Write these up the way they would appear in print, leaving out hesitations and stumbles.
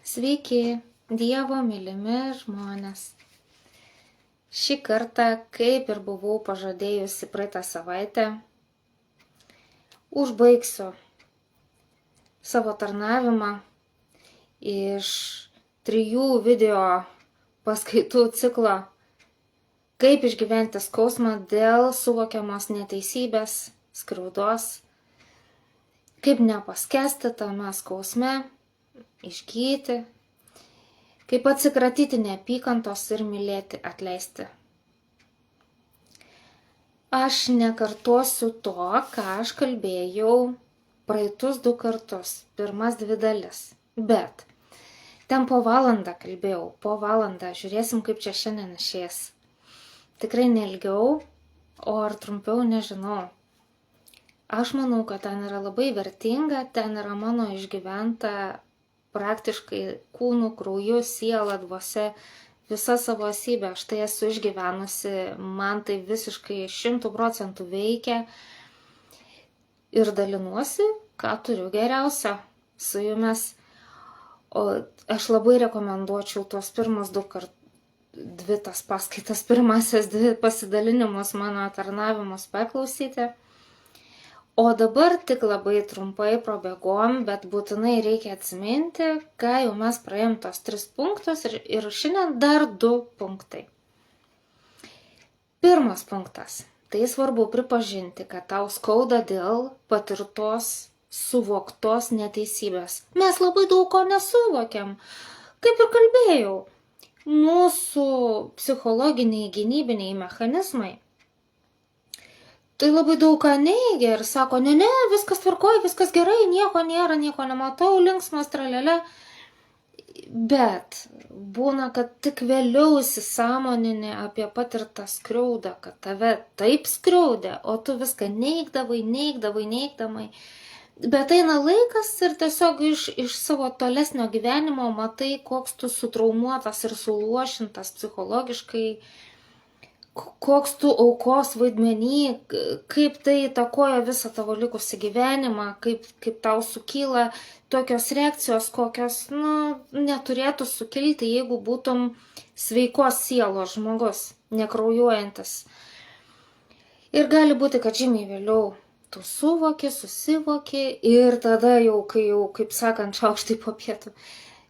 Sveiki, Dievo mylimi žmonės. Šį kartą, kaip ir buvau pažadėjusi praeitą savaitę, užbaigsiu savo tarnavimą iš 3 video paskaitų ciklo Kaip išgyventi skausmą dėl suvokiamos neteisybės, skriaudos, kaip nepaskesti tame skausme, išgyti, kaip atsikratyti neapykantos ir mylėti, atleisti. Aš nekartosiu to, ką aš kalbėjau praeitus 2 kartus, pirmas 2 dalis, bet ten po valandą kalbėjau, po valandą, žiūrėsim, kaip čia šiandien išės. Tikrai neilgiau, o ar trumpiau, nežinau. Aš manau, kad ten yra labai vertinga, ten yra mano išgyventa praktiškai kūnų, krauju, siela, dvasia, visa savo esybė. Aš tai esu išgyvenusi, man tai visiškai 100% veikia ir dalinuosi, ką turiu geriausia su jumis. O aš labai rekomenduočiau tuos pirmus 2 tas paskaitas, pirmasis 2 pasidalinimus mano tarnavimus paklausyti. O dabar tik labai trumpai probėgom, bet būtinai reikia atsiminti, ką jau mes praėjom tos 3 punktus ir šiandien dar 2 punktai. Pirmas punktas. Tai svarbu pripažinti, kad tau skauda dėl patirtos, suvoktos neteisybės. Mes labai daug ko nesuvokiam. Kaip ir kalbėjau, mūsų psichologiniai gynybiniai mechanizmai tai labai daug ką neigia ir sako, ne, viskas tvarkoja, viskas gerai, nieko nėra, nieko nematau, linksmas, tralelė. Bet būna, kad tik vėliau įsisąmonini apie patirtą skriaudą, kad tave taip skriaudė, o tu viską neigdamai. Bet eina laikas ir tiesiog iš savo tolesnio gyvenimo matai, koks tu sutraumuotas ir suluošintas psichologiškai, koks tu aukos vaidmenį, kaip tai įtakoja visą tavo likusį gyvenimą, kaip tau sukyla tokios reakcijos, kokios neturėtų sukilti, jeigu būtum sveikos sielos žmogus, nekraujuojantis. Ir gali būti, kad žymiai vėliau tu suvoki, susivoki ir tada jau, kaip sakant, šaukštai po pietų.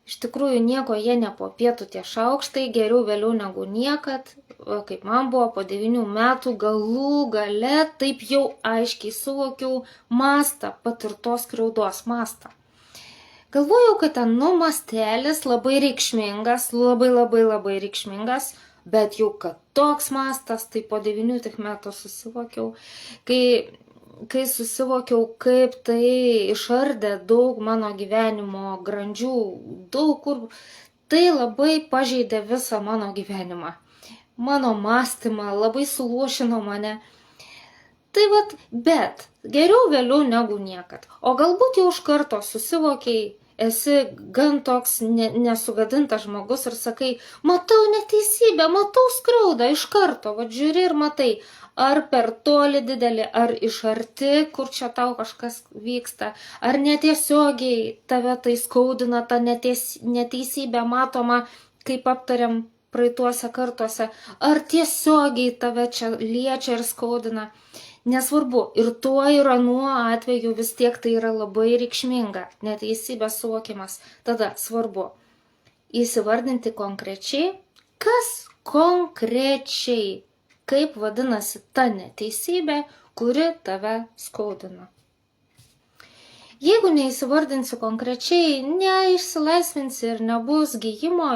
Iš tikrųjų, nieko jie ne po pietų tie šaukštai, geriau vėliau negu niekad. Kaip man buvo po 9 metų, galų gale taip jau aiškiai suvokiau mastą, patirtos skriaudos mastą. Galvojau, kad ten mastelis labai reikšmingas, labai reikšmingas, bet jau kad toks mastas, tai po 9 tik metų susivokiau, kai susivokiau, kaip tai išardė daug mano gyvenimo grandžių, daug kur, tai labai pažeidė visą mano gyvenimą, mano mąstymą, labai suluošino mane. Tai vat, bet geriau vėliau negu niekad. O galbūt jau iš karto susivokiai, esi gan toks nesugadintas žmogus ir sakai, matau neteisybę, matau skriaudą iš karto, vat žiūri ir matai, ar per toli didelį, ar iš arti, kur čia tau kažkas vyksta, ar netiesiogiai tave tai skaudina, ta neteisybė matoma, kaip aptariam praeituose kartuose, ar tiesiogiai tave čia liečia ir skaudina. Nesvarbu, ir tuo ir anuo atveju vis tiek tai yra labai reikšminga, neteisybės suvokimas. Tada svarbu įsivardinti konkrečiai, kas konkrečiai, kaip vadinasi ta neteisybė, kuri tave skaudina. Jeigu neįsivardinsi konkrečiai, neišsilaisvinsi ir nebus gijimo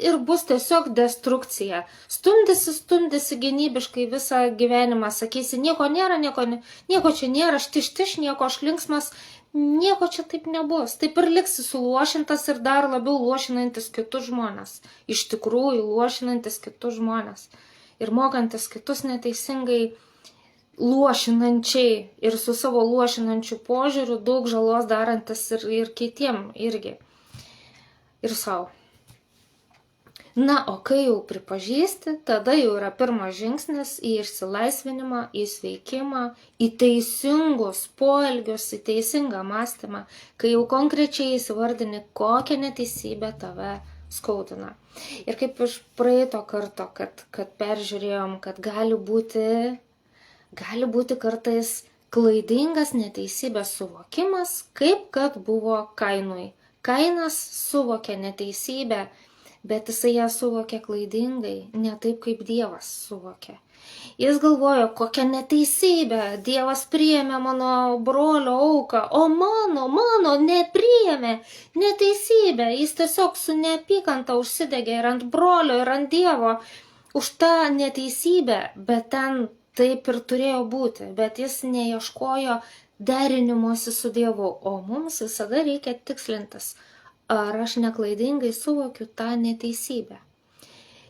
ir bus tiesiog destrukcija. Stumdysi gynybiškai visą gyvenimą, sakysi, nieko nėra, nieko čia nėra, štiš, nieko aš linksmas, nieko čia taip nebus. Taip ir liksi suluošintas ir dar labiau luošinantis kitus žmonės. Iš tikrųjų luošinantis kitus žmonės. Ir mokantis kitus neteisingai luošinančiai ir su savo luošinančiu požiūriu daug žalos darantis ir kitiem irgi. Ir savo. Na, o kai jau pripažįsti, tada jau yra pirmas žingsnis į išsilaisvinimą, į sveikimą, į teisingus poelgius, į teisingą mąstymą, kai jau konkrečiai įsivardini, kokią neteisybę tave skaudina. Ir kaip iš praeito karto, kad peržiūrėjom, kad gali būti kartais klaidingas neteisybės suvokimas, kaip kad buvo Kainui. Kainas suvokė neteisybę, bet jisai ją suvokė klaidingai, ne taip, kaip Dievas suvokė. Jis galvojo, kokia neteisybė, Dievas priėmė mano brolio auką, o mano nepriėmė neteisybę. Jis tiesiog su neapykanta užsidegė ir ant brolio, ir ant Dievo už tą neteisybę, bet ten taip ir turėjo būti, bet jis neieškojo derinimuose su Dievu, o mums visada reikia tikslintis, ar aš neklaidingai suvokiu tą neteisybę.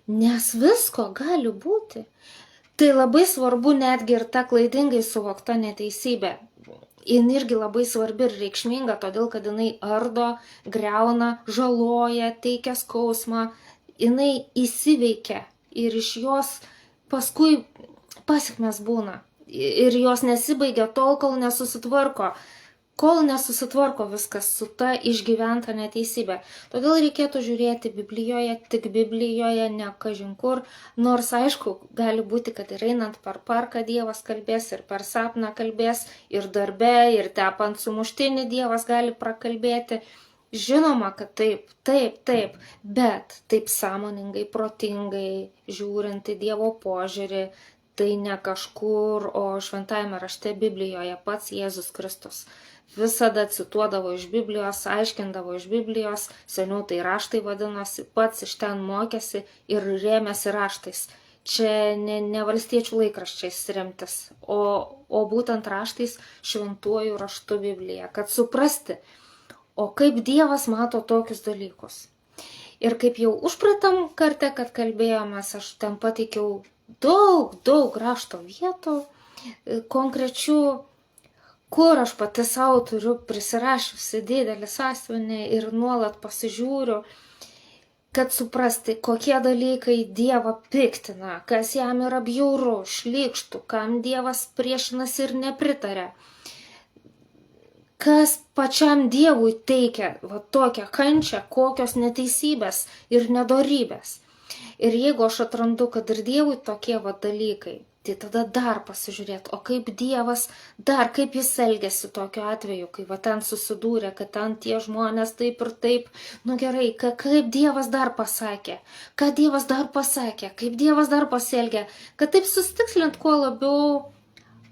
Nes visko gali būti. Tai labai svarbu netgi ir ta klaidingai suvokta neteisybė. Jin irgi labai svarbi ir reikšminga, todėl kad jinai ardo, greuna, žaloja, teikia skausmą, jinai įsiveikia ir iš jos paskui pasekmės būna. Ir jos nesibaigia tol, kol nesusitvarko viskas su ta išgyventa neteisybė. Todėl reikėtų žiūrėti Biblijoje, tik Biblijoje, ne kažin kur, nors aišku, gali būti, kad ir einant per parką Dievas kalbės, ir per sapną kalbės, ir darbe, ir tepant sumuštinį Dievas gali prakalbėti. Žinoma, kad taip, bet taip sąmoningai, protingai, žiūrint į Dievo požiūrį, tai ne kažkur, o šventajame rašte Biblijoje pats Jėzus Kristus visada cituodavo iš Biblijos, aiškindavo iš Biblijos, seniau tai raštai vadinosi, pats iš ten mokėsi ir rėmėsi raštais. Čia ne valstiečių laikraščiais remtis, o būtent raštais, šventuoju raštu Biblija, kad suprasti, o kaip Dievas mato tokius dalykus. Ir kaip jau užpratam kartą, kad kalbėjomės, aš ten pateikiau daug rašto vietų, konkrečių, kur aš pati savo turiu prisirašiusi didelį sąsiuvinį ir nuolat pasižiūriu, kad suprasti, kokie dalykai Dievą piktina, kas jam yra bjauru, šlykštu, kam Dievas priešinasi ir nepritarė, kas pačiam Dievui teikia tokią kančią, kokios neteisybės ir nedorybės. Ir jeigu aš atrandu, kad ir Dievui tokie dalykai, tai tada dar pasižiūrėti, o kaip Dievas kaip jis elgėsi tokiu atveju, kai ten susidūrė, kad ten tie žmonės taip ir taip, gerai, kaip Dievas dar pasakė, ką Dievas dar pasakė, kaip Dievas dar pasielgė, kad taip sustikslint kuo labiau,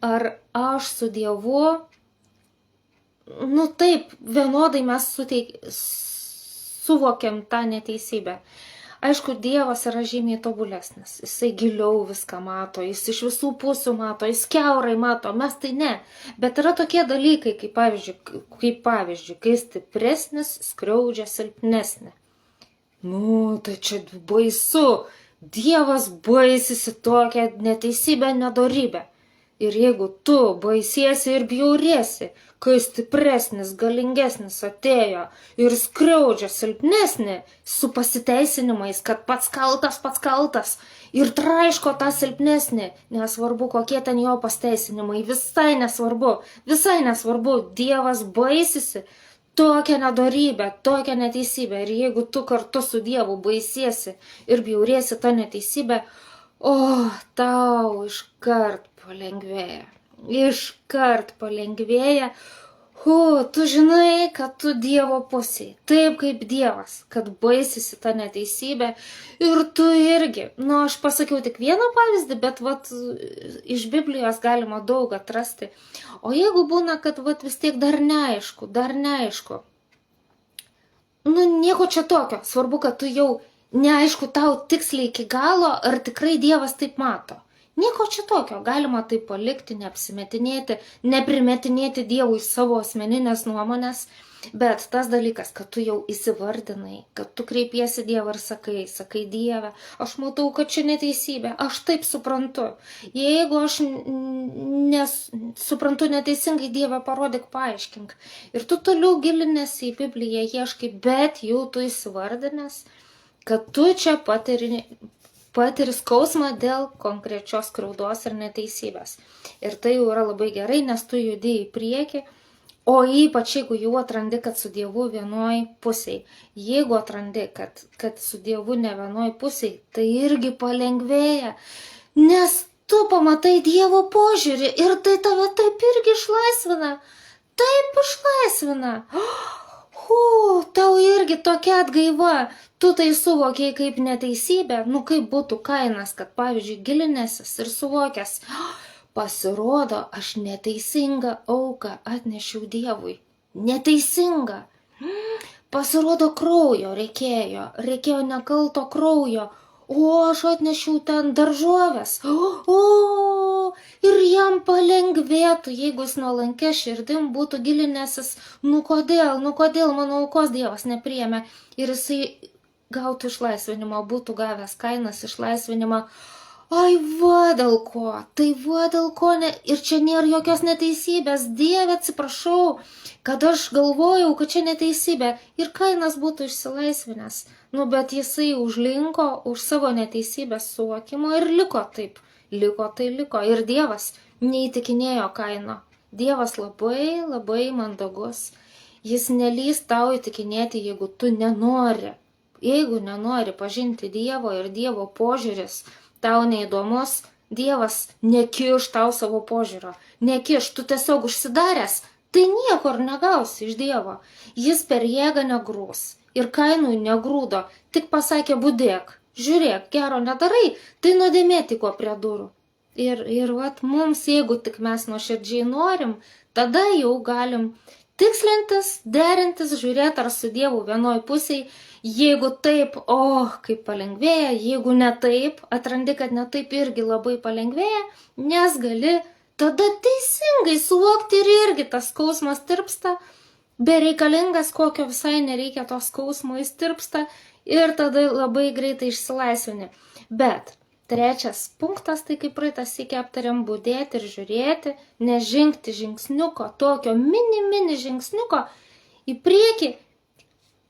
ar aš su Dievu, taip, vienodai mes suvokiam tą neteisybę. Aišku, Dievas yra žymiai tobulesnis, jisai giliau viską mato, jis iš visų pusių mato, jis kiaurai mato, mes tai ne. Bet yra tokie dalykai, kaip pavyzdžiui, kai stipresnis skriaudžia silpnesnį. Tai čia baisu, Dievas baisisi tokią neteisybę, nedorybę. Ir jeigu tu baisiesi ir bjauriesi, kai stipresnis, galingesnis atėjo ir skriaudžia silpnesnį su pasiteisinimais, kad pats kaltas ir traiško tą silpnesnį, nesvarbu kokie ten jo pasteisinimai, visai nesvarbu, Dievas baisisi tokią nedorybę, tokią neteisybę. Ir jeigu tu kartu su Dievu baisiesi ir bjauriesi tą neteisybę, tau iškart palengvėja. Tu žinai, kad tu Dievo pusėje, taip kaip Dievas, kad baisisi tą neteisybę ir tu irgi. Aš pasakiau tik vieną pavyzdį, bet iš Biblijos galima daug atrasti. O jeigu būna, kad vis tiek dar neaišku, nieko čia tokio, svarbu, kad tu jau neaišku tau tiksliai iki galo, ar tikrai Dievas taip mato. Nieko čia tokio, galima tai palikti, neapsimetinėti, neprimetinėti Dievui savo asmeninės nuomonės, bet tas dalykas, kad tu jau įsivardinai, kad tu kreipiesi Dievą ir sakai Dieve, aš matau, kad čia neteisybė, aš taip suprantu. Jeigu aš suprantu neteisingai, Dieve, parodyk, paaiškink. Ir tu toliau gilinėsi į Bibliją, ieškai, bet jau tu įsivardinęs, kad tu čia patiri skausmą dėl konkrečios skriaudos ir neteisybės. Ir tai jau yra labai gerai, nes tu judi į priekį, o ypač jeigu jau atrandi, kad su Dievu vienoj pusėj. Jeigu atrandi, kad su Dievu ne vienoj pusėj, tai irgi palengvėja, nes tu pamatai Dievo požiūrį ir tai tave taip irgi išlaisvina. Taip išlaisvina. Tau irgi tokia atgaiva. Tu tai suvokiai kaip neteisybė. Kaip būtų Kainas, kad pavyzdžiui gilinęsis ir suvokęs, pasirodo, aš neteisingą auką atnešiau Dievui. Neteisingą. Pasirodo, kraujo reikėjo nekalto kraujo. Aš atnešiau ten daržovės. Ir jam palengvėtų, jeigu jis nuolankia širdim būtų gilinęsis, kodėl mano aukos Dievas nepriėmė. Ir jisai gautų išlaisvinimą, būtų gavęs Kainas išlaisvinimą. Ai, va dėl ko, ir čia nėra jokios neteisybės. Dieve, atsiprašau, kad aš galvojau, kad čia neteisybė. Ir Kainas būtų išsilaisvinęs. Bet jisai užlinko už savo neteisybės suvokimo ir liko taip. Liko. Ir Dievas neįtikinėjo Kaino. Dievas labai, labai mandagus. Jis nelys tau įtikinėti, jeigu tu nenori. Jeigu nenori pažinti Dievo ir Dievo požiūris tau neįdomus, Dievas nekiš tau savo požiūrio. Nekiš, tu tiesiog užsidaręs, tai niekur negausi iš Dievo. Jis per jėgą negrūs. Ir Kainui negrūdo, tik pasakė budėk, žiūrėk, gero nedarai, tai nuodėmė tiko prie durų. Ir vat mums, jeigu tik mes nuoširdžiai norim, tada jau galim tikslintis, derintis, žiūrėti ar su Dievu vienoj pusėj. Jeigu taip, kaip palengvėja, jeigu ne taip, atrandi, kad ne taip irgi labai palengvėja, nes gali tada teisingai suvokti ir irgi tas skausmas tirpsta. Bereikalingas, kokio visai nereikia to skausmo, jis tirpsta ir tada labai greitai išsilaisvini. Bet trečias punktas, tai kaip praeitą sykį aptariam, budėti ir žiūrėti, nežengti žingsniuko, tokio mini žingsniuko į priekį,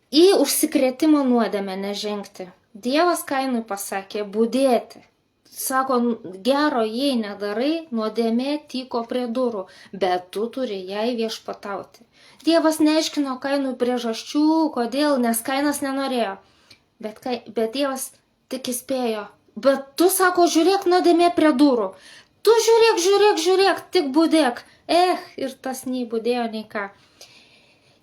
į užsikrėtimo nuodėmę nežengti. Dievas Kainui pasakė budėti. Sako, gero jei nedarai, nuodėmė tyko prie durų, bet tu turi jai viešpatauti. Dievas neaiškino Kainui priežasčių, kodėl, nes Kainas nenorėjo. Bet Dievas tik įspėjo. Bet tu, sako, žiūrėk, nuodėmė prie durų. Tu žiūrėk, tik budėk. Ir tas nei budėjo, nei ką.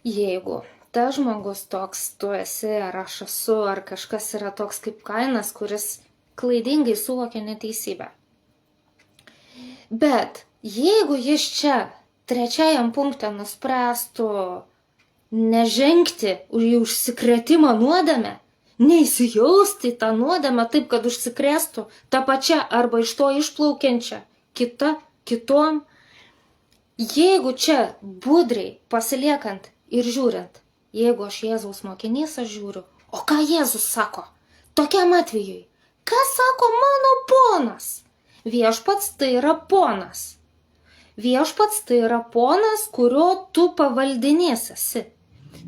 Jeigu tas žmogus toks, tu esi, ar aš esu, ar kažkas yra toks kaip Kainas, kuris klaidingai suvokia neteisybę. Bet jeigu jis čia trečiajam punktą nuspręstų nežengti į užsikrėtimą nuodėmę, neįsijausti į tą nuodėmę taip, kad užsikrėstų tą pačią arba iš to išplaukiančią kitom, jeigu čia budriai pasiliekant ir žiūrint, jeigu aš Jėzaus mokinys, aš žiūriu, o ką Jėzus sako? Tokiam atvejui, ką sako mano ponas? Viešpats tai yra ponas. Viešpats tai yra ponas, kurio tu pavaldinys esi.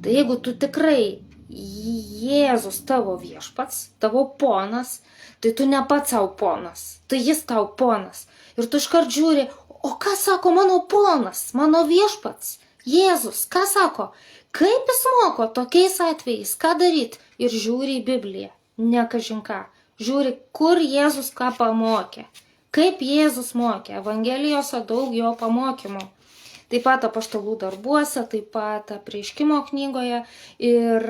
Tai jeigu tu tikrai Jėzus tavo viešpats, tavo ponas, tai tu ne pats savo ponas, tai jis tau ponas. Ir tu iškart žiūri, o ką sako mano ponas, mano viešpats, Jėzus, ką sako? Kaip jis moko tokiais atvejais, ką daryti? Ir žiūri į Bibliją, ne kažin ką. Žiūri, kur Jėzus ką pamokė. Kaip Jėzus mokė, Evangelijose daug jo pamokymų. Taip pat apaštalų darbuose, taip pat apreiškimo knygoje ir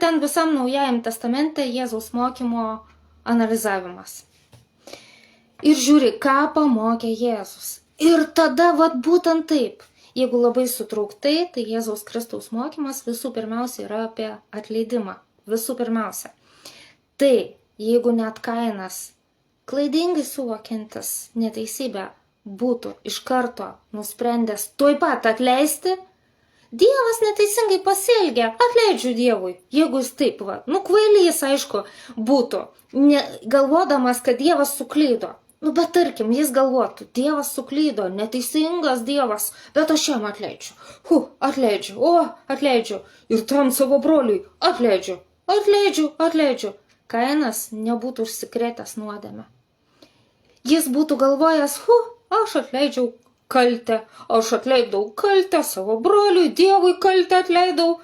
ten visam Naujajam testamente Jėzaus mokymo analizavimas. Ir žiūri, ką pamokė Jėzus. Ir tada būtent taip. Jeigu labai sutrauktai, tai Jėzaus Kristaus mokymas visų pirmiausia yra apie atleidimą. Visų pirmiausia. Tai, jeigu net Kainas klaidingai suvokiantis neteisybę būtų iš karto nusprendęs tuoj pat atleisti, Dievas neteisingai pasielgė, atleidžiu Dievui, jeigu jis taip kvailys, aišku, būtų, galvodamas, kad Dievas suklydo. Bet tarkim, jis galvotų, Dievas suklydo, neteisingas Dievas, bet aš jam atleidžiu. Atleidžiu. Ir tam savo broliui atleidžiu. atleidžiu. Kainas nebūtų užsikrėtęs nuodėme. Jis būtų galvojęs, aš atleidžiau kaltę, aš atleidau kaltę savo broliui, Dievui kaltę atleidau.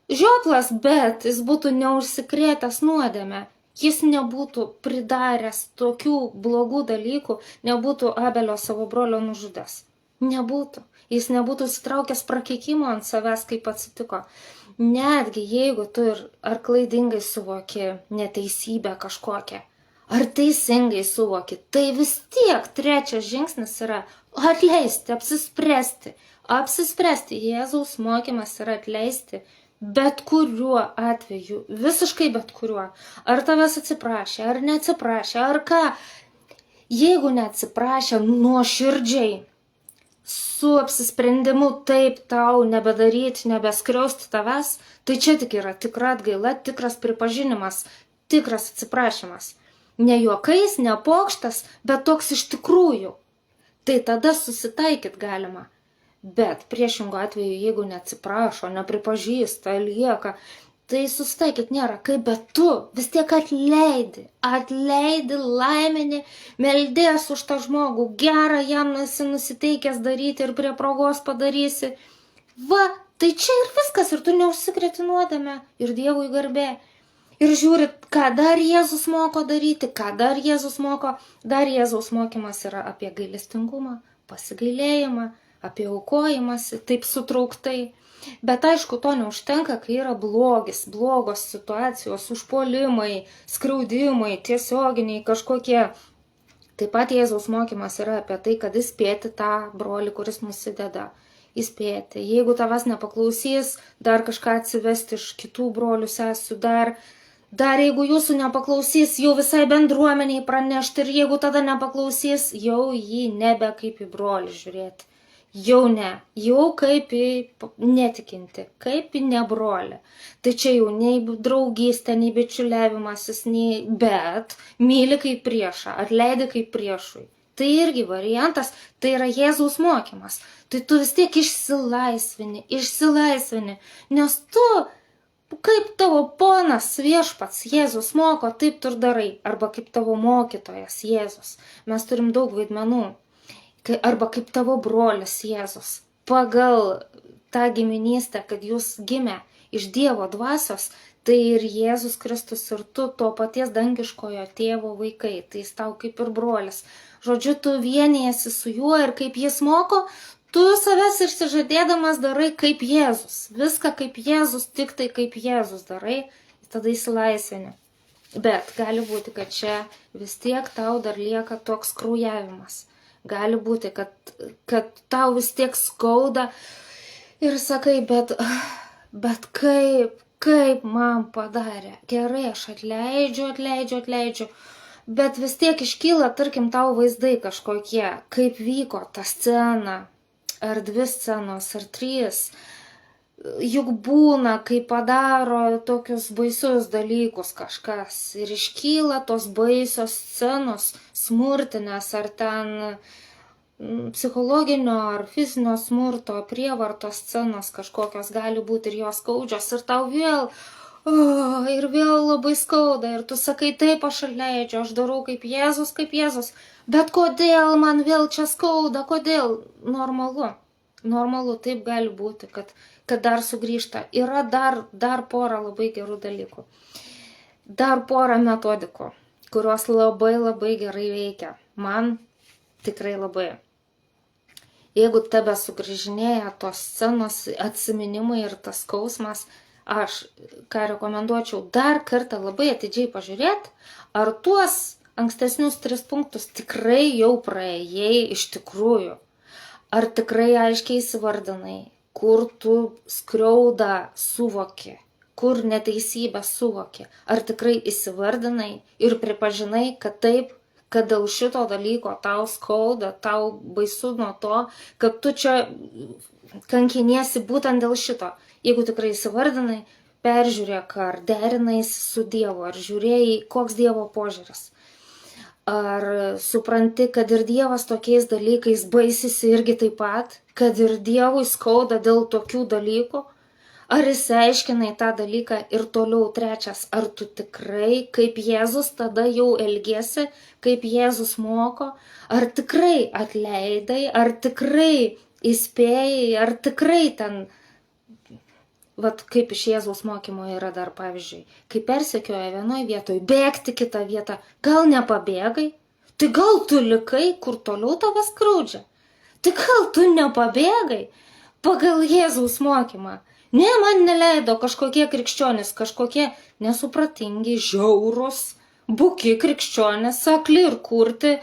Žioplas, bet jis būtų neužsikrėtęs nuodėme. Jis nebūtų pridaręs tokių blogų dalykų, nebūtų Abelio savo brolio nužudęs. Nebūtų. Jis nebūtų įsitraukęs prakeikimo ant savęs, kaip atsitiko. Netgi jeigu tu ar klaidingai suvoki neteisybę kažkokią, ar teisingai suvoki, tai vis tiek trečias žingsnis yra atleisti, apsispręsti. Apsispręsti. Jėzaus mokymas yra atleisti bet kuriuo atveju, visiškai bet kuriuo. Ar tavęs atsiprašė, ar neatsiprašė, ar ką. Jeigu neatsiprašė nuoširdžiai, su apsisprendimu taip tau nebedaryti, nebeskriausti tavęs, tai čia tik yra tikra atgaila, tikras pripažinimas, tikras atsiprašymas. Ne juokais, ne pokštas, bet toks iš tikrųjų. Tai tada susitaikyt galima. Bet priešingo atveju, jeigu neatsiprašo, nepripažįsta, lieka, tai susitaikyt nėra kaip, bet tu vis tiek atleidi, laimini, meldės už tą žmogų, gerą jam esi nusiteikęs daryti ir prie progos padarysi. Va, tai čia ir viskas, ir tu neužsikrėti nuodėme, ir Dievui garbė. Ir žiūri, ką dar Jėzus moko daryti, ką dar Jėzus moko. Dar Jėzaus mokymas yra apie gailestingumą, pasigailėjimą, apie aukojimąsi, taip sutrauktai. Bet aišku, to neužtenka, kai yra blogis, blogos situacijos, užpuolimai, skriaudimai, tiesioginiai kažkokie. Taip pat Jėzaus mokymas yra apie tai, kad įspėti tą brolį, kuris nusideda. Įspėti. Jeigu tavęs nepaklausys, dar kažką atsivesti iš kitų brolių sesių, dar jeigu jūsų nepaklausys, jau visai bendruomeniai pranešti, ir jeigu tada nepaklausys, jau jį nebe kaip į brolį žiūrėti. Jau ne, jau kaip į netikinti, kaip į nebrolį. Tai čia jau nei draugystė, nei bičiuliavimasis, bet myli kaip priešą, atleidi kaip priešui. Tai irgi variantas, tai yra Jėzaus mokymas. Tai tu vis tiek išsilaisvini, nes tu, kaip tavo ponas viešpats Jėzus moko, taip tu ir darai, arba kaip tavo mokytojas Jėzus. Mes turim daug vaidmenų. Arba kaip tavo brolis Jėzus. Pagal tą giminystę, kad jūs gimė iš Dievo dvasios, tai ir Jėzus Kristus ir tu to paties dangiškojo tėvo vaikai. Tai jis tau kaip ir brolis. Žodžiu, tu vienijasi su juo ir kaip jis moko, tu savęs išsižadėdamas darai kaip Jėzus. Viską kaip Jėzus, tik tai kaip Jėzus darai, tada įsilaisvini. Bet gali būti, kad čia vis tiek tau dar lieka toks kraujavimas. Gali būti, kad tau vis tiek skauda ir sakai, bet kaip man padarė. Gerai, aš atleidžiu, bet vis tiek iškyla, tarkim, tau vaizdai kažkokie, kaip vyko ta scena, ar 2 scenos, ar 3. Juk būna, kai padaro tokius baisius dalykus kažkas ir iškyla tos baisios scenos, smurtinės ar ten psichologinio ar fizinio smurto, prievartos scenos kažkokios gali būti ir jos skaudžios ir tau vėl labai skauda ir tu sakai, taip aš atleidžiu, aš darau kaip Jėzus, bet kodėl man vėl čia skauda, kodėl? Normalu, taip gali būti, kad dar sugrįžta. Yra dar porą labai gerų dalykų. Dar porą metodikų, kurios labai gerai veikia. Man tikrai labai. Jeigu tebe sugrįžinėja tos scenos atsiminimai ir tas skausmas, aš ką rekomenduočiau dar kartą labai atidžiai pažiūrėti, ar tuos ankstesnius 3 punktus tikrai jau praėjai iš tikrųjų. Ar tikrai aiškiai įsivardinai, kur tu skriaudą suvoki, kur neteisybę suvoki. Ar tikrai įsivardinai ir pripažinai, kad taip, kad dėl šito dalyko tau skauda, tau baisu nuo to, kad tu čia kankiniesi būtent dėl šito. Jeigu tikrai įsivardinai, peržiūrėk, ar derinais su Dievu, ar žiūrėjai, koks Dievo požiūris. Ar supranti, kad ir Dievas tokiais dalykais baisisi irgi taip pat, kad ir Dievui skauda dėl tokių dalykų, Ar išsiaiškinai tą dalyką ir toliau trečias, ar tu tikrai, kaip Jėzus tada jau elgiesi, kaip Jėzus moko, ar tikrai atleidai, ar tikrai įspėjai, ar tikrai ten, vat kaip iš Jėzaus mokymo yra dar pavyzdžiui, kai persekioja vienoj vietoj, bėgti kitą vietą, gal nepabėgai, tai gal tu likai, kur toliau tave skaudžia, tai gal tu nepabėgai pagal Jėzaus mokymą. Ne, man neleido kažkokie krikščionys, kažkokie nesupratingi, žiaurūs, buki krikščionys, akli ir kurti.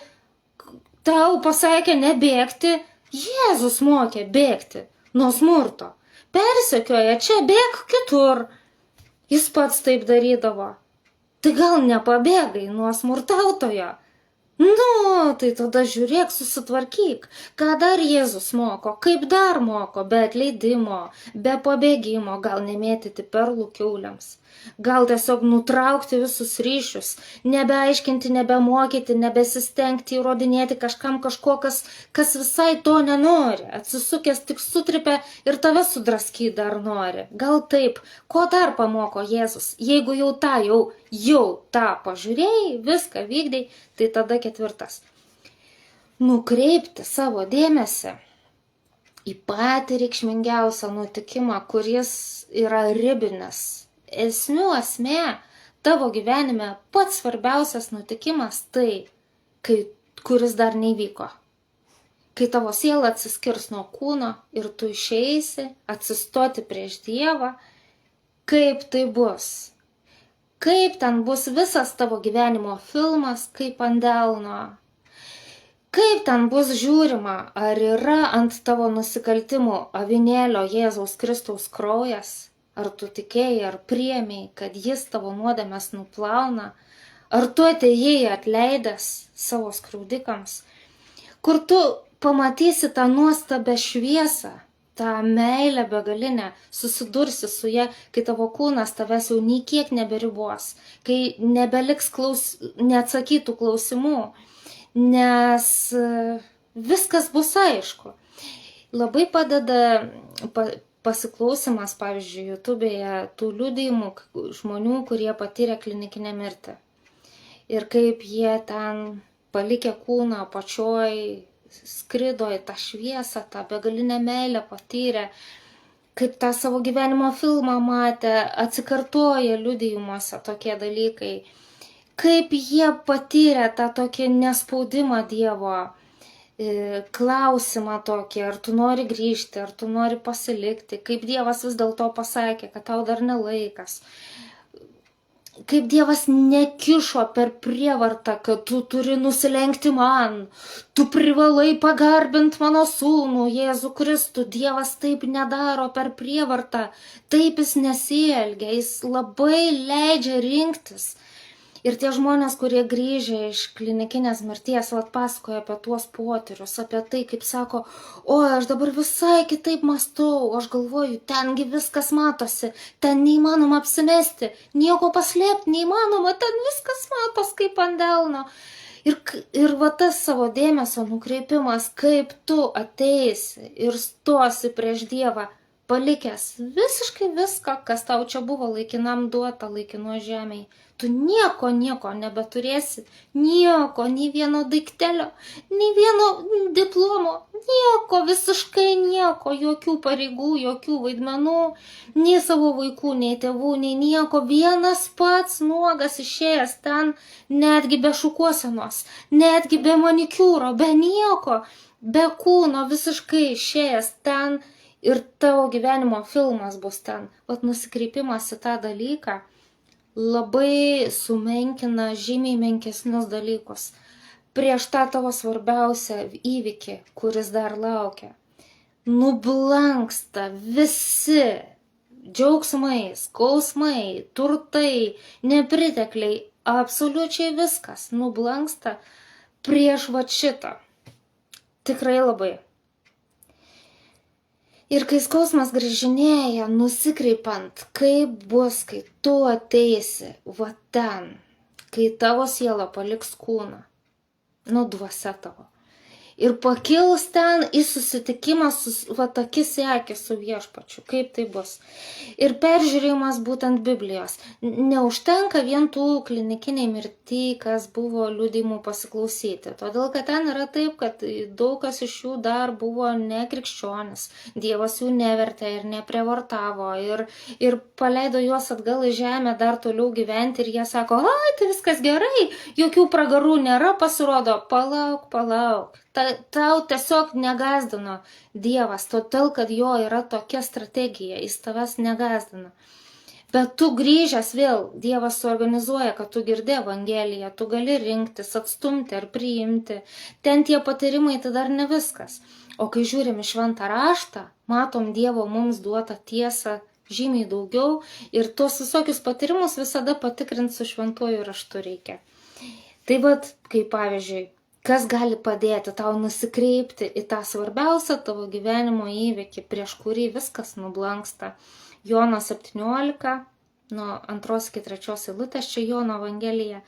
Tau pasakė nebėgti, Jėzus mokė bėgti nuo smurto. Persekioja čia, bėk kitur. Jis pats taip darydavo. Tai gal nepabėgai nuo smurtautojo? Nu, tai tada žiūrėk, susitvarkyk, ką dar Jėzus moko, kaip dar moko, be atleidimo, be pabėgimo, gal nemėtyti perlų kiauliams, gal tiesiog nutraukti visus ryšius, nebeaiškinti, nebemokyti, nebesistengti įrodinėti kažkam kažko, kas visai to nenori, atsisukęs tik sutripia ir tave sudrasky dar nori. Gal taip, ko dar pamoko Jėzus, jeigu jau tą pažiūrėjai, viską vykdai, tai tada ketvirtas. Nukreipti savo dėmesį į patį reikšmingiausią nutikimą, kuris yra ribinis. Esmė, tavo gyvenime pats svarbiausias nutikimas tai, kuris dar neįvyko. Kai tavo siela atsiskirs nuo kūno ir tu išeisi atsistoti prieš Dievą, kaip tai bus. Kaip ten bus visas tavo gyvenimo filmas, kaip ant delno. Kaip ten bus žiūrima, ar yra ant tavo nusikaltimų avinėlio Jėzaus Kristaus kraujas, ar tu tikėjai, ar priėmei, kad jis tavo nuodėmes nuplauna, ar tu atėjai atleidęs savo skriaudikams, kur tu pamatysi tą nuostabę šviesą, tą meilę begalinę, susidursi su ja, kai tavo kūnas tavęs jau nei kiek neberibos, kai nebeliks neatsakytų klausimų, nes viskas bus aišku. Labai padeda pasiklausimas, pavyzdžiui, YouTube'e tų liudijimų žmonių, kurie patyrė klinikinę mirtį. Ir kaip jie ten palikę kūną apačioj, skrido į tą šviesą, tą begalinę meilę patyrė, kaip tą savo gyvenimo filmą matė, atsikartoja liudijimuose tokie dalykai, kaip jie patyrė tą tokį nespaudimą Dievo, klausimą tokį, ar tu nori grįžti, ar tu nori pasilikti, kaip Dievas vis dėlto pasakė, kad tau dar nelaikas. Kaip Dievas nekišo per prievartą, kad tu turi nusilenkti man, tu privalai pagarbint mano sūnų, Jėzų Kristų. Dievas taip nedaro per prievartą, taip jis nesielgia, jis labai leidžia rinktis. Ir tie žmonės, kurie grįžę iš klinikinės mirties, pasakoja apie tuos potyrius, apie tai, kaip sako, oi, aš dabar visai kitaip mąstau, aš galvoju, tengi viskas matosi, ten neįmanoma apsimesti, nieko paslėpti neįmanoma, ten viskas matos kaip ant delno. Ir va tas savo dėmesio nukreipimas, kaip tu ateisi ir stosi prieš Dievą, palikęs visiškai viską, kas tau čia buvo laikinam duota, laikino žemėje. Tu nieko nebeturėsi, nieko, nei vieno daiktelio, nei vieno diplomo, nieko, visiškai nieko, jokių pareigų, jokių vaidmenų, nei savo vaikų, nei tėvų, nei nieko, vienas pats nuogas išėjęs ten, netgi be šukuosenos, netgi be manikiūro, be nieko, be kūno, visiškai išėjęs ten ir tavo gyvenimo filmas bus ten. Vat nusikreipimas į tą dalyką labai sumenkina žymiai menkesnius dalykus prieš tą tavo svarbiausią įvykį, kuris dar laukia. Nublanksta visi džiaugsmai, skausmai, turtai, nepritekliai, absoliučiai viskas nublanksta prieš va šitą. Tikrai labai. Ir kai skausmas grįžinėja, nusikreipant, kaip bus, kai tu ateisi va ten, kai tavo siela paliks kūną, dvasia tavo. ir pakils ten į susitikimą va akis į akį su viešpačiu, kaip tai bus. Ir peržiūrėjimas būtent Biblijos. Neužtenka vien tų klinikiniai mirti, kas buvo liudijimų pasiklausyti. Todėl, kad ten yra taip, kad daug kas iš jų dar buvo nekrikščionis. Dievas jų nevertė ir neprievartavo ir paleido juos atgal į žemę dar toliau gyventi ir jie sako, ai, tai viskas gerai, jokių pragarų nėra, pasirodo, palauk. Tau tiesiog negazdino Dievas, todėl, kad jo yra tokia strategija, jis tavęs negazdina. Bet tu grįžęs vėl, Dievas suorganizuoja, kad tu girdi Evangeliją, tu gali rinktis, atstumti ar priimti. Ten tie patyrimai tai dar ne viskas. O kai žiūrim į šventą raštą, matom Dievo mums duotą tiesą žymiai daugiau ir tuos visokius patyrimus visada patikrinti su šventuoju raštu reikia. Tai vat, kaip pavyzdžiui, kas gali padėti tau nusikreipti į tą svarbiausią tavo gyvenimo įvykį, prieš kurį viskas nublanksta. Jono 17, nuo 2-3 eilutės, čia Jono Evangelija.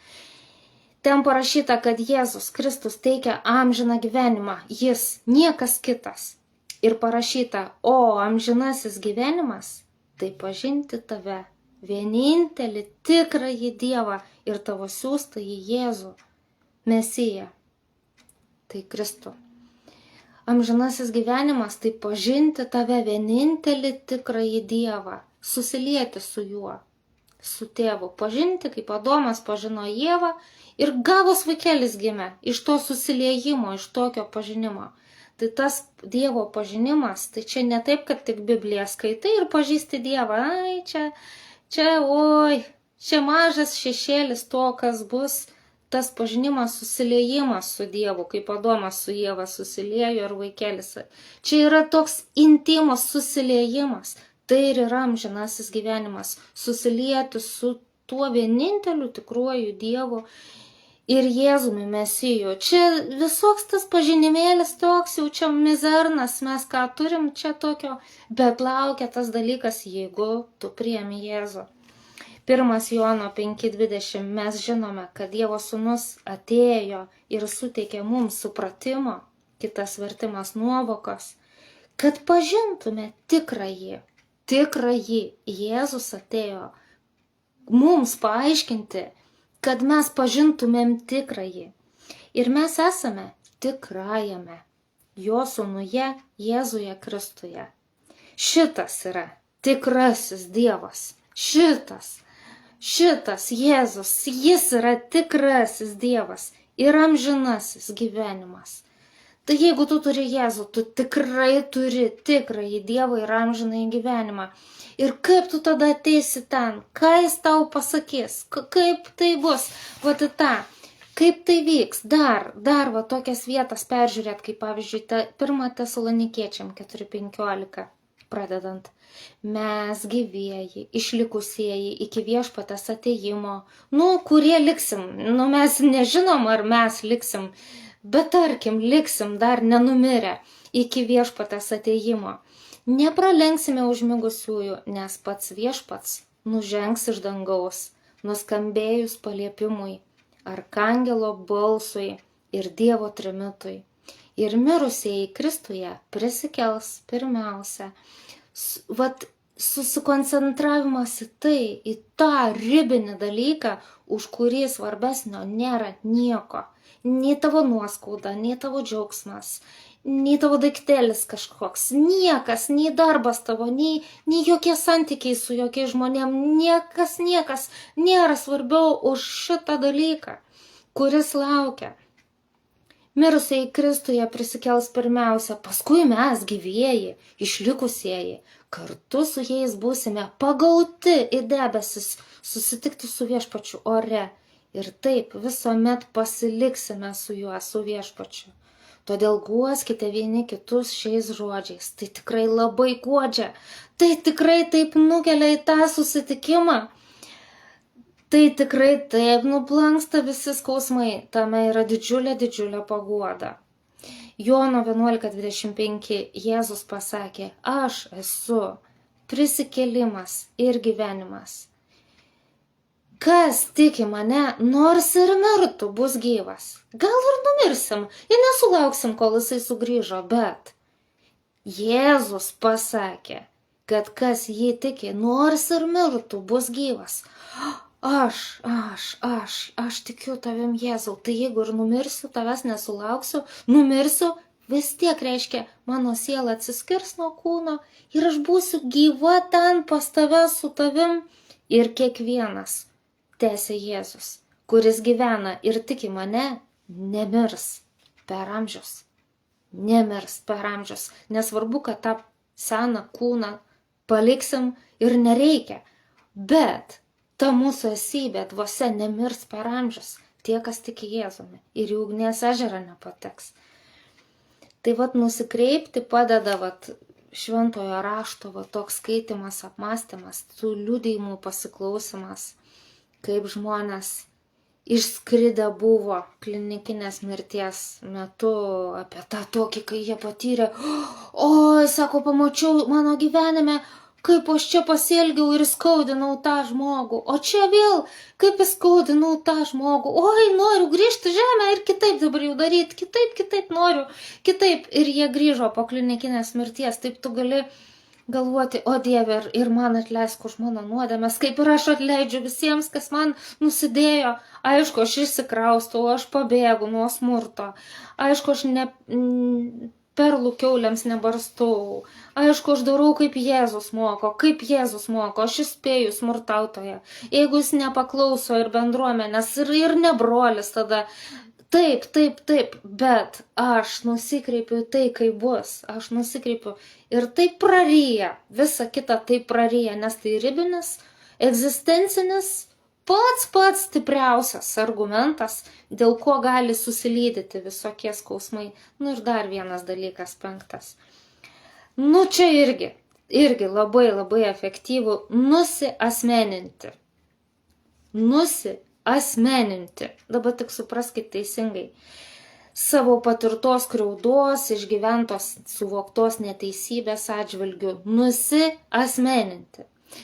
Ten parašyta, kad Jėzus Kristus teikia amžiną gyvenimą, jis, niekas kitas. Ir parašyta, o amžinasis gyvenimas, tai pažinti tave, vienintelį tikrąjį Dievą ir tavo siųstąjį Jėzų, Mesiją. Tai Kristų. Amžinasis gyvenimas tai pažinti tave, vienintelį tikrąjį Dievą, susilieti su juo, su tėvu, pažinti, kaip Adomas pažino Ievą ir gavus vaikelis gimė iš to susiliejimo, iš tokio pažinimo. Tai tas Dievo pažinimas, tai čia ne taip, kad tik Bibliją skaitai ir pažįsti Dievą, ai, čia mažas šešėlis to, kas bus. Tas pažinimas, susiliejimas su Dievu, kaip Adomas su Ieva susiliejo ir vaikelis. Čia yra toks intimus susiliejimas. Tai ir yra amžinasis gyvenimas. Susilieti su tuo vieninteliu tikruoju Dievu ir Jėzumi Mesiju. Čia visoks tas pažinimėlis toks, jau čia mizernas, mes ką turim čia tokio, bet laukia tas dalykas, jeigu tu priemi Jėzų. 1 Jono 5:20 mes žinome, kad Dievo sūnus atėjo ir suteikė mums supratimo, kitas vertimas nuovokos, kad pažintume tikrąjį. Jėzus atėjo mums paaiškinti, kad mes pažintumėm tikrąjį. Ir mes esame tikrajame, jo sūnuje Jėzuje Kristuje. Šitas yra tikrasis Dievas. Šitas Jėzus, jis yra tikrasis Dievas ir amžinasis gyvenimas. Tai jeigu tu turi Jėzų, tu tikrai turi tikrąjį Dievą ir amžinąjį gyvenimą. Ir kaip tu tada ateisi ten, ką jis tau pasakys, kaip tai bus, va tą, kaip tai vyks, dar va tokias vietas peržiūrėt, kaip pavyzdžiui, 1 Tesalonikiečiam 4:15. Pradedant, mes gyvieji, išlikusieji iki viešpaties atėjimo, kurie liksim, mes nežinom, ar mes liksim, bet tarkim, liksim dar nenumirę iki viešpaties atėjimo. Nepralenksime užmigusiųjų, nes pats viešpats nužengs iš dangaus, nuskambėjus paliepimui, arkangelo balsui ir Dievo trimitui. Ir mirusieji Kristuje prisikels pirmiausia. Vat susikoncentravimas į tai, į tą ribinį dalyką, už kurį svarbesnio nėra nieko. Nei tavo nuoskauda, nei tavo džiaugsmas, nei tavo daiktelis kažkoks, niekas, nei darbas tavo, nei jokie santykiai su jokiais žmonėm, niekas nėra svarbiau už šitą dalyką, kuris laukia. Mirusieji Kristuje prisikels pirmiausia, paskui mes gyvieji, išlikusieji, kartu su jais būsime pagauti į debesis, susitikti su viešpačiu ore ir taip visuomet pasiliksime su juo, su viešpačiu. Todėl guoskite vieni kitus šiais žodžiais, tai tikrai labai guodžia, tai tikrai taip nukelia į tą susitikimą. Tai tikrai taip nublanksta visi skausmai, tame yra didžiulė paguoda. Jono 11:25 Jėzus pasakė, aš esu prisikėlimas ir gyvenimas. kas tiki mane, nors ir mirtų, bus gyvas. Gal ir numirsim, ir nesulauksim, kol jisai sugrįžo, bet Jėzus pasakė, kad kas jį tiki, nors ir mirtų, bus gyvas. Aš tikiu tavim, Jėzau, tai jeigu ir numirsiu, tavęs nesulauksiu, numirsiu, vis tiek reiškia, mano siela atsiskirs nuo kūno ir aš būsiu gyva ten pas tave su tavim. Ir kiekvienas, tęsė Jėzus, kuris gyvena ir tiki mane, nemirs per amžius. Nemirs per amžius. Nesvarbu, kad tą seną kūną paliksim ir nereikia, bet ta mūsų esybė dvasia nemirs per amžius, tie, kas tiki Jėzumi, ir į ugnies ežerą nepateks. Tai vat nusikreipti padeda šventojo rašto toks skaitimas, apmąstymas, tų liudijimų pasiklausimas, kaip žmonės išskridę buvo klinikinės mirties metu apie tą tokį, kai jie patyrė, oi, sako, pamačiau mano gyvenime, kaip aš čia pasielgiau ir skaudinau tą žmogų, o čia vėl, kaip skaudinau tą žmogų, oi, noriu grįžti žemę ir kitaip dabar jau daryti, kitaip noriu, kitaip. Ir jie grįžo po klinikinės mirties, taip tu gali galvoti, o Dieve, ir man atleisk už mano nuodėmes, kaip ir aš atleidžiu visiems, kas man nusidėjo. Aišku, aš išsikraustau, aš pabėgu nuo smurto, aišku, aš perlų kiauliams nebarstau. Aišku, aš darau, kaip Jėzus moko, aš įspėju smurtautoją. Jeigu jis nepaklauso ir bendruomenės, ir ne brolis tada. Taip, bet aš nusikreipiu tai, kaip bus. Aš nusikreipiu ir tai praryja, visa kita tai praryja, nes tai ribinis, egzistencinis, pats stipriausias argumentas, dėl ko gali susilydyti visokie skausmai. Ir dar vienas dalykas, 5. Čia irgi labai efektyvu nusiasmeninti. Dabar tik supraskite teisingai. Savo patirtos skriaudos, išgyventos, suvoktos neteisybės atžvilgių nusiasmeninti.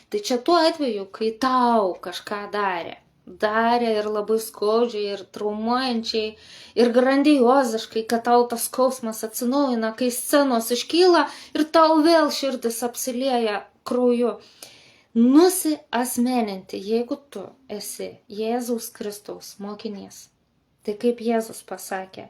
Tai čia tuo atveju, kai tau kažką darė ir labai skaudžiai, ir traumuojančiai, ir grandioziškai, kad tau tas skausmas atsinaujina, kai scenos iškyla ir tau vėl širdis apsilieja krauju. Nusiasmeninti, jeigu tu esi Jėzaus Kristaus mokinys. Tai kaip Jėzus pasakė,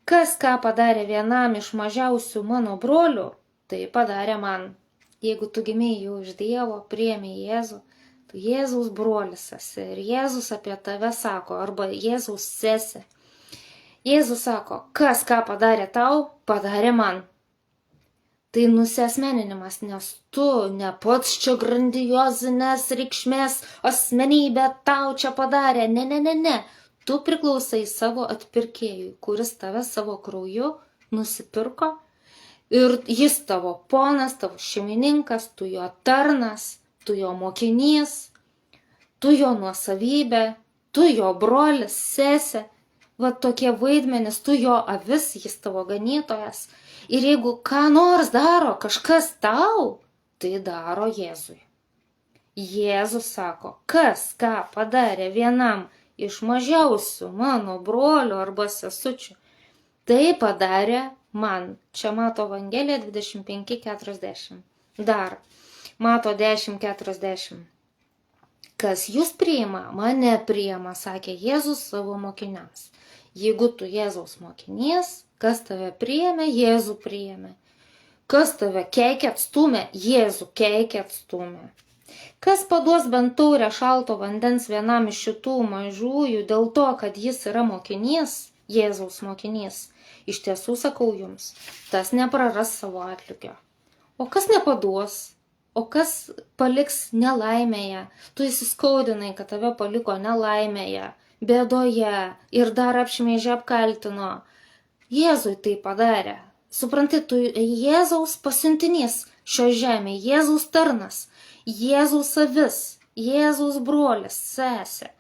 kas ką padarė vienam iš mažiausių mano brolių, tai padarė man. Jeigu tu gimei jau iš Dievo, priėmei Jėzų, tu Jėzaus brolis esi ir Jėzus apie tave sako, arba Jėzaus sesė. Jėzus sako, kas ką padarė tau, padarė man. Tai nusiasmeninimas, nes tu ne pats čia grandiozinės reikšmės asmenybė tau čia padarė. Ne. Tu priklausai savo atpirkėjui, kuris tave savo krauju nusipirko. Ir jis tavo ponas, tavo šeimininkas, tu jo tarnas, tu jo mokinys, tu jo nuosavybė, tu jo brolis, sesė. Va tokie vaidmenys, tu jo avis, jis tavo ganytojas. Ir jeigu ką nors daro kažkas tau, tai daro Jėzui. Jėzus sako, kas ką padarė vienam iš mažiausių mano brolių arba sesučių, tai padarė man. Čia Mato Evangelija 25:40. Dar Mato 10:40. Kas jūs priima, mane priima, sakė Jėzus savo mokiniams. Jeigu tu Jėzaus mokinys, kas tave priėmė, Jėzų priėmė. Kas tave keikia atstumė, Jėzų keikia atstumė. Kas paduos bent taurę šalto vandens vienam iš šitų mažųjų dėl to, kad jis yra mokinys, Jėzaus mokinys, iš tiesų sakau jums, tas nepraras savo atlygio. O kas nepaduos, o kas paliks nelaimėje, tu įsiskaudinai, kad tave paliko nelaimėje, bėdoje ir dar apšmeižė apkaltino. Jėzui tai padarė. Supranti, tu Jėzaus pasiuntinys šio žemėje, Jėzaus tarnas, Jėzaus avis, Jėzaus brolis, sesė.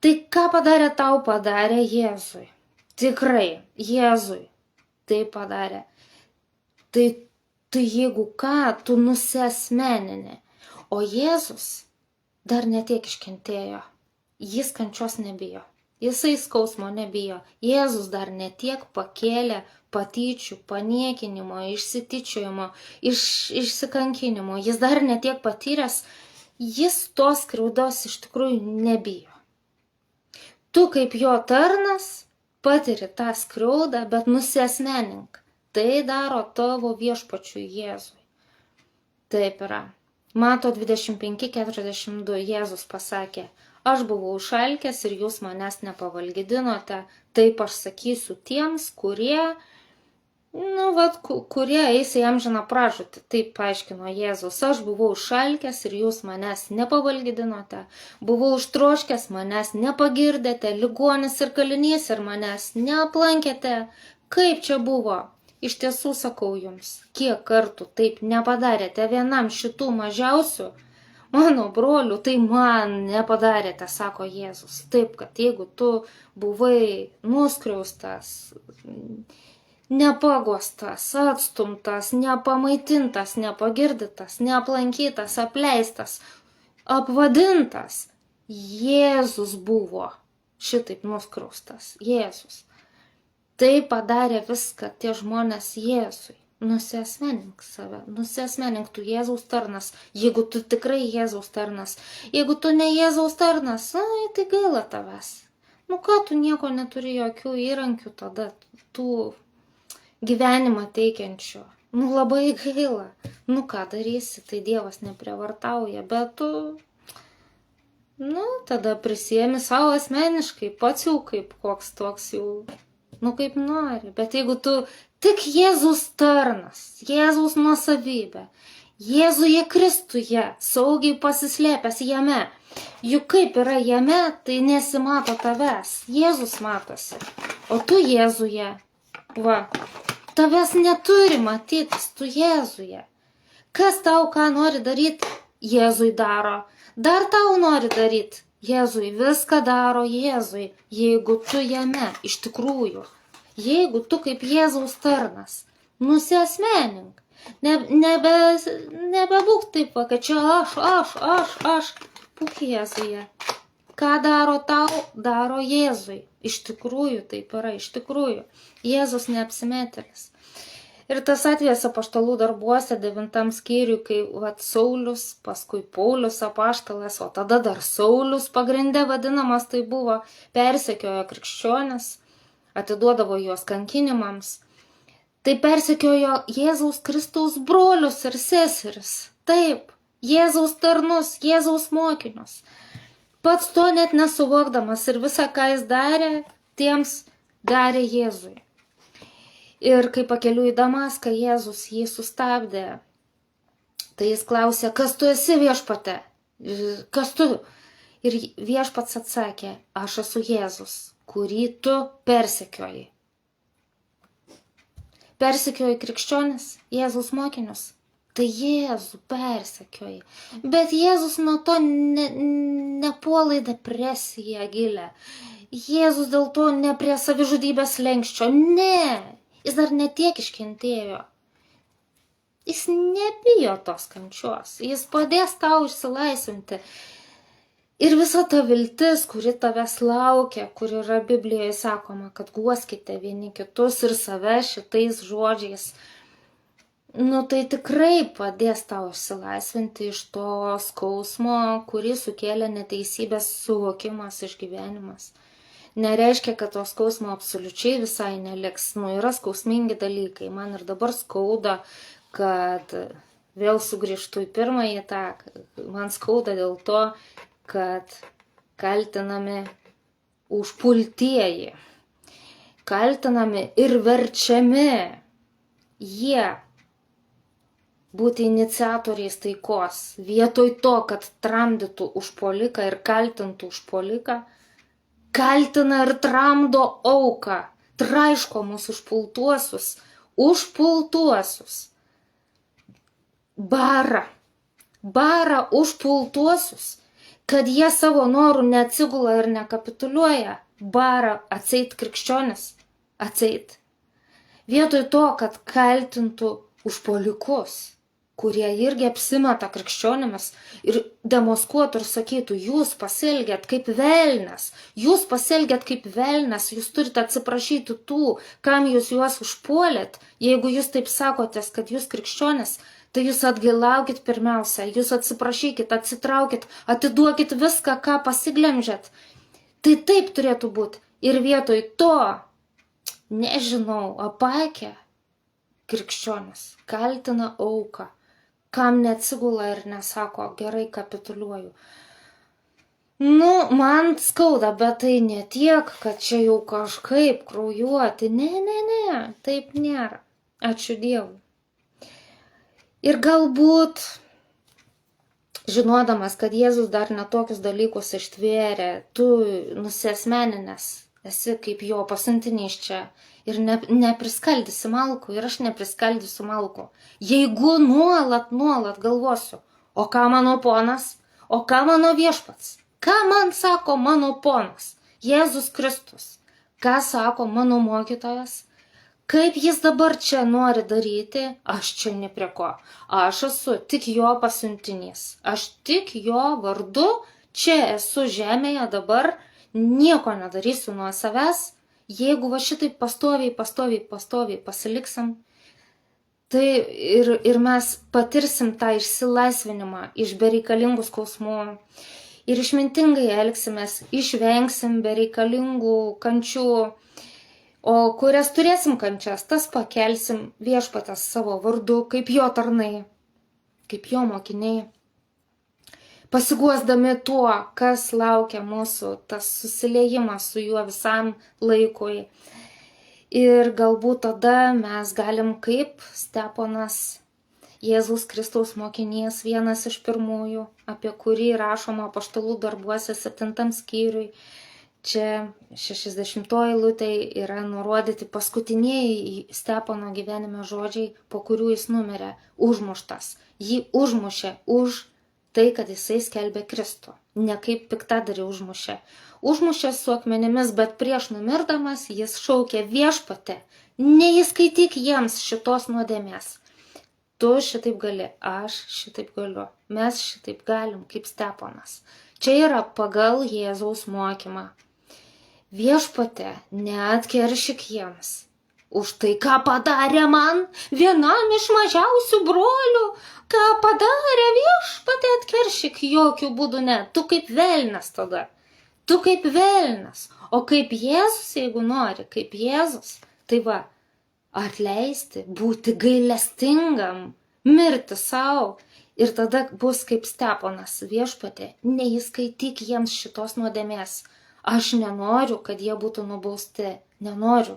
Tai ką padarė tau, padarė Jėzui. Tikrai, Jėzui tai padarė. Tai jeigu ką, tu nusiasmenini. O Jėzus dar netiek iškentėjo. Jis kančios nebijo. Jisai skausmo nebijo. Jėzus dar netiek pakėlė patyčių, paniekinimo, išsityčiojimo, išsikankinimo. Jis dar netiek patyręs, jis tos skriaudos iš tikrųjų nebijo. Tu kaip jo tarnas patiri tą skriaudą, bet nusiasmenink. Tai daro tavo viešpačiui Jėzui. Taip yra. Mato 25:42 Jėzus pasakė, aš buvau šalkęs ir jūs manęs nepavalgydinote, taip aš sakysiu tiems, kurie eis į amžiną pražūtį. Taip paaiškino Jėzus, aš buvau šalkęs ir jūs manęs nepavalgydinote, buvau užtroškęs, manęs nepagirdėte, ligonis ir kalinys ir manęs neaplankėte. Kaip čia buvo? Iš tiesų sakau jums, kiek kartų taip nepadarėte vienam šitų mažiausių, mano brolių, tai man nepadarėte, sako Jėzus. Taip, kad jeigu tu buvai nuskriaustas, nepagostas, atstumtas, nepamaitintas, nepagirdytas, neaplankytas, apleistas, apvadintas, Jėzus buvo šitaip nuskriaustas. Jėzus. Tai padarė viską tie žmonės Jėzui. Nusiasmenink save, nusiasmenink tu Jėzaus tarnas, jeigu tu tikrai Jėzaus tarnas. Jeigu tu ne Jėzaus tarnas, tai gaila tavęs. Ką tu nieko neturi, jokių įrankių tada, tų gyvenimą teikiančių. Labai gaila. Ką darysi, tai Dievas neprievartauja, bet tu, tada prisiemi savo asmeniškai, pats jau kaip koks toks jau. Kaip nori, bet jeigu tu tik Jėzus tarnas, Jėzaus nuosavybė, Jėzuje Kristuje, saugiai pasislėpęs jame, juk kaip yra jame, tai nesimato tavęs, Jėzus matosi, o tu Jėzuje, tavęs neturi matytis, tu Jėzuje. Kas tau ką nori daryti, Jėzui daro, dar tau nori daryti. Jėzui viską daro Jėzui, jeigu tu jame, iš tikrųjų, jeigu tu kaip Jėzaus tarnas, nusiasmenink, nebebūk taip, kad čia aš, būk Jėzuje. Ką daro tau, daro Jėzui, iš tikrųjų taip yra, iš tikrųjų, Jėzus neapsimetėlis. Ir tas atvejas apaštalų darbuose 9 skyriui, kai Saulius, paskui Paulius apaštalas, o tada dar Saulius pagrinde vadinamas, tai buvo, persekiojo krikščionis, atiduodavo juos kankinimams. Tai persekiojo Jėzaus Kristaus brolius ir seseris. Taip, Jėzaus tarnus, Jėzaus mokinius. Pats to net nesuvokdamas ir visą, ką jis darė, tiems darė Jėzui. Ir kai pakeliu į Damaską Jėzus jį sustabdė, tai jis klausė, kas tu esi, viešpate? Kas tu? Ir viešpats atsakė, aš esu Jėzus, kurį tu persekioji. Persekioji krikščionis, Jėzaus mokinius. Tai Jėzų persekioji. Bet Jėzus nuo to nepuola į depresiją gilę. Jėzus dėl to ne prie savižudybės lenkščio. Ne. Jis dar netiek iškentėjo. Jis nebijo tos kančios. Jis padės tau išsilaisvinti. Ir visa ta viltis, kuri tavęs laukia, kur yra Biblijoje sakoma, kad guoskite vieni kitus ir save šitais žodžiais, tai tikrai padės tau išsilaisvinti iš to skausmo, kurį sukėlė neteisybės suvokimas, išgyvenimas. Nereiškia, kad to skausmo absoliučiai visai neliks. Yra skausmingi dalykai. Man ir dabar skauda, kad vėl sugrįžtu į pirmąjį tą. Man skauda dėl to, kad kaltinami užpultieji. Kaltinami ir verčiami jie būti iniciatoriais taikos. Vietoj to, kad tramdytų užpuoliką ir kaltintų užpuoliką, kaltina ir tramdo auką, traiško mūsų užpultuosius. Bara užpultuosius, kad jie savo norų neatsigula ir nekapituliuoja. Bara atseit krikščionis, atseit. Vietoj to, kad kaltintų užpuolikus, kurie irgi apsimeta krikščionimis ir demaskuotų ir sakytų, jūs pasielgėt kaip velnias, jūs turite atsiprašyti tų, kam jūs juos užpuolėt, jeigu jūs taip sakotės, kad jūs krikščionis, tai jūs atgailaukit pirmiausia, jūs atsiprašykit, atsitraukit, atiduokit viską, ką pasiglemžėt. Tai taip turėtų būti. Ir vietoj to, nežinau, apakė krikščionis, kaltina auką, kam neatsigula ir nesako, gerai kapituliuoju. Man skauda, bet tai ne tiek, kad čia jau kažkaip kraujuoti. Ne, taip nėra. Ačiū Dievui. Ir galbūt, žinodamas, kad Jėzus dar netokius dalykus ištvėrė, tu nusiasmeninęs esi kaip jo pasiuntinys čia ir nepriskaldysi malkų ir aš nepriskaldysiu malkų. Jeigu nuolat galvosiu, o ką mano ponas, o ką mano viešpats, ką man sako mano ponas, Jėzus Kristus, ką sako mano mokytojas, kaip jis dabar čia nori daryti, aš čia ne prie ko. Aš esu tik jo pasiuntinys. Aš tik jo vardu čia esu žemėje dabar, nieko nedarysiu nuo savęs. Jeigu va šitaip pastoviai pasiliksim, tai ir mes patirsim tą išsilaisvinimą iš bereikalingų skausmų ir išmintingai elgsimės, išvengsim bereikalingų kančių. O kurias turėsim kančias, tas pakelsim viešpaties savo vardu, kaip jo tarnai, kaip jo mokiniai. Pasiguosdami tuo, kas laukia mūsų, tas susiliejimas su juo visam laikui. Ir galbūt tada mes galim kaip Steponas, Jėzaus Kristaus mokinys, vienas iš pirmųjų, apie kurį rašoma apaštalų darbuose 7 skyriui. Čia 60 eilutėje yra nurodyti paskutiniai Stepono gyvenime žodžiai, po kurių jis numirė, užmuštas. Jį užmušė už tai, kad jisai skelbė Kristų. Ne kaip piktadarį užmušė. Užmušė su akmenimis, bet prieš numirdamas jis šaukė viešpate, neįskaityk jiems šitos nuodėmės. Tu šitaip gali, aš šitaip galiu, mes šitaip galim kaip Steponas. Čia yra pagal Jėzaus mokymą. Viešpate, neatkeršyk jiems. Už tai, ką padarė man, vienam iš mažiausių brolių, ką padarė viešpate, atkeršyk, jokių būdų ne. Tu kaip velnias tada. Tu kaip velnias. O kaip Jėzus, jeigu nori, kaip Jėzus, tai va, atleisti, būti gailestingam, mirti savo. Ir tada bus kaip Steponas, viešpate, neįskaityk jiems šitos nuodėmės. Aš nenoriu, kad jie būtų nubausti. Nenoriu.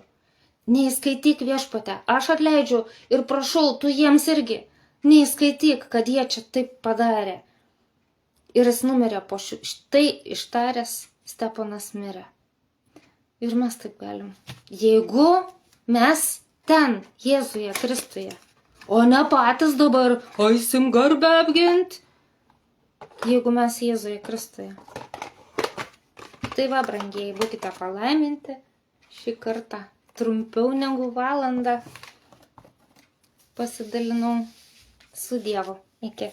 Neįskaityk viešpate. Aš atleidžiu ir prašau, tu jiems irgi. Neįskaityk, kad jie čia taip padarė. Ir jis numirė po štai ištaręs, Steponas mirė. Ir mes taip galim. Jeigu mes ten, Jėzuje Kristuje, o ne patys dabar, eisim garbę apgint. Jeigu mes Jėzuje Kristuje. Tai va, brangieji, būkite palaiminti šį kartą. Trumpiau negu valandą pasidalinau su Dievu. Iki.